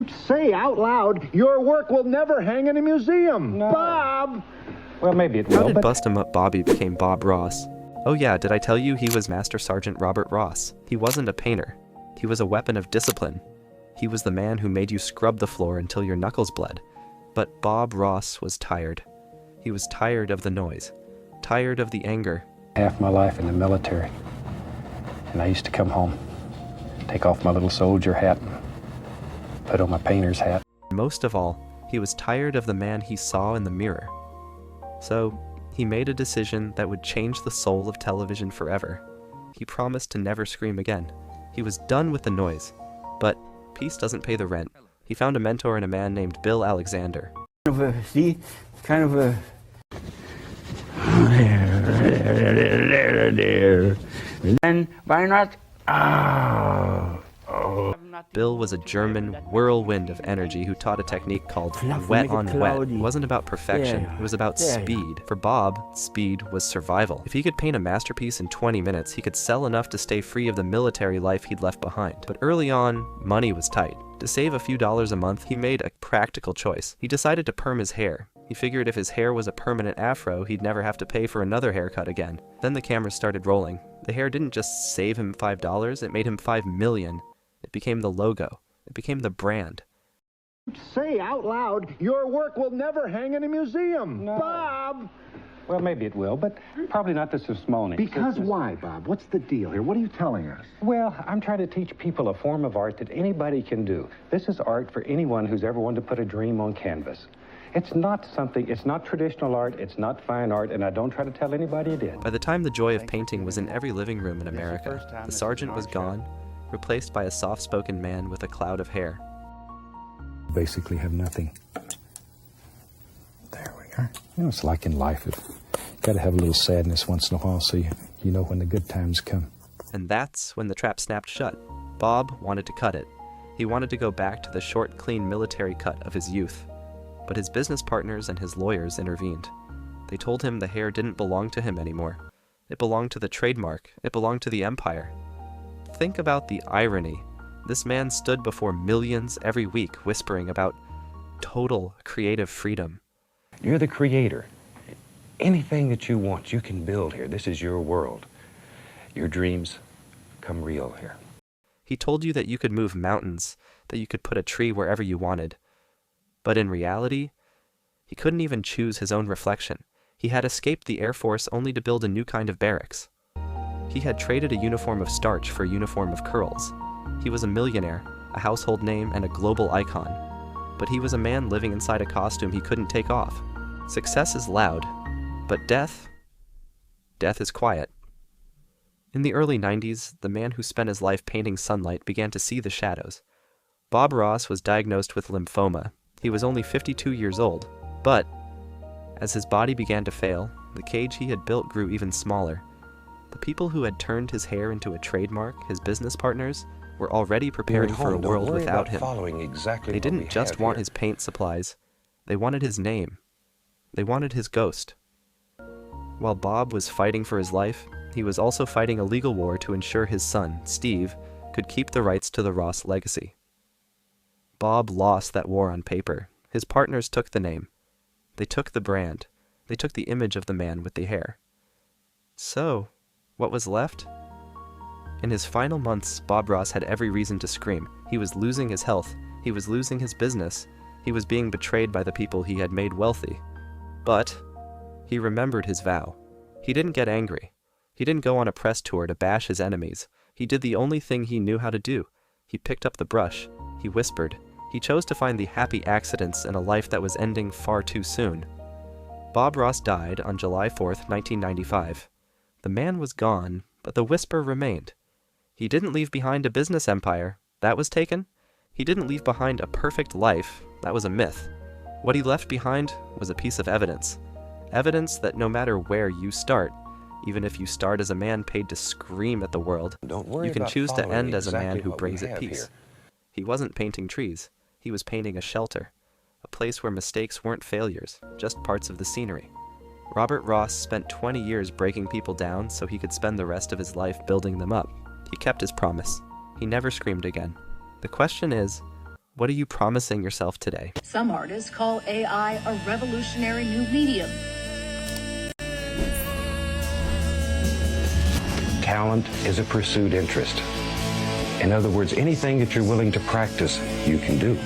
Say out loud, your work will never hang in a museum. No. Bob! Well, maybe it will, How did Bust-em-Up Bobby became Bob Ross? Oh yeah, did I tell you he was Master Sergeant Robert Ross? He wasn't a painter. He was a weapon of discipline. He was the man who made you scrub the floor until your knuckles bled. But Bob Ross was tired. He was tired of the noise, tired of the anger. Half my life in the military, and I used to come home, take off my little soldier hat, put on my painter's hat. Most of all, he was tired of the man he saw in the mirror. So, he made a decision that would change the soul of television forever. He promised to never scream again. He was done with the noise. But peace doesn't pay the rent. He found a mentor in a man named Bill Alexander. Kind of a... And why not? Bill was a German whirlwind of energy who taught a technique called wet on wet. It wasn't about perfection, it was about speed. For Bob, speed was survival. If he could paint a masterpiece in 20 minutes, he could sell enough to stay free of the military life he'd left behind. But early on, money was tight. To save a few dollars a month, he made a practical choice. He decided to perm his hair. He figured if his hair was a permanent afro, he'd never have to pay for another haircut again. Then the cameras started rolling. The hair didn't just save him $5, it made him $5 million. It became the logo. It became the brand. Say out loud, your work will never hang in a museum. No. Bob! Well, maybe it will, but probably not the Smithsonian. Because why, Bob? What's the deal here? What are you telling us? Well, I'm trying to teach people a form of art that anybody can do. This is art for anyone who's ever wanted to put a dream on canvas. It's not traditional art, it's not fine art, and I don't try to tell anybody it is. By the time the joy of painting was in every living room in America, the sergeant was gone, replaced by a soft-spoken man with a cloud of hair. Basically have nothing. There we are. You know, it's like in life. You gotta have a little sadness once in a while so you know when the good times come. And that's when the trap snapped shut. Bob wanted to cut it. He wanted to go back to the short, clean military cut of his youth. But his business partners and his lawyers intervened. They told him the hair didn't belong to him anymore. It belonged to the trademark. It belonged to the empire. Think about the irony. This man stood before millions every week whispering about total creative freedom. You're the creator. Anything that you want, you can build here. This is your world. Your dreams come real here. He told you that you could move mountains, that you could put a tree wherever you wanted. But in reality, he couldn't even choose his own reflection. He had escaped the Air Force only to build a new kind of barracks. He had traded a uniform of starch for a uniform of curls. He was a millionaire, a household name, and a global icon. But he was a man living inside a costume he couldn't take off. Success is loud, but death is quiet. In the early 90s, the man who spent his life painting sunlight began to see the shadows. Bob Ross was diagnosed with lymphoma. He was only 52 years old, but as his body began to fail, the cage he had built grew even smaller. The people who had turned his hair into a trademark, his business partners, were already preparing for a world without him. They didn't just want his paint supplies. They wanted his name. They wanted his ghost. While Bob was fighting for his life, he was also fighting a legal war to ensure his son, Steve, could keep the rights to the Ross legacy. Bob lost that war on paper. His partners took the name. They took the brand. They took the image of the man with the hair. So, what was left? In his final months, Bob Ross had every reason to scream. He was losing his health. He was losing his business. He was being betrayed by the people he had made wealthy. But he remembered his vow. He didn't get angry. He didn't go on a press tour to bash his enemies. He did the only thing he knew how to do. He picked up the brush. He whispered. He chose to find the happy accidents in a life that was ending far too soon. Bob Ross died on July 4th, 1995. The man was gone, but the whisper remained. He didn't leave behind a business empire. That was taken. He didn't leave behind a perfect life. That was a myth. What he left behind was a piece of evidence. Evidence that no matter where you start, even if you start as a man paid to scream at the world, you can choose to end as a man who brings it peace. He wasn't painting trees. He was painting a shelter, a place where mistakes weren't failures, just parts of the scenery. Robert Ross spent 20 years breaking people down so he could spend the rest of his life building them up. He kept his promise. He never screamed again. The question is, What are you promising yourself today? Some artists call AI a revolutionary new medium. Talent is a pursued interest. In other words, anything that you're willing to practice, you can do.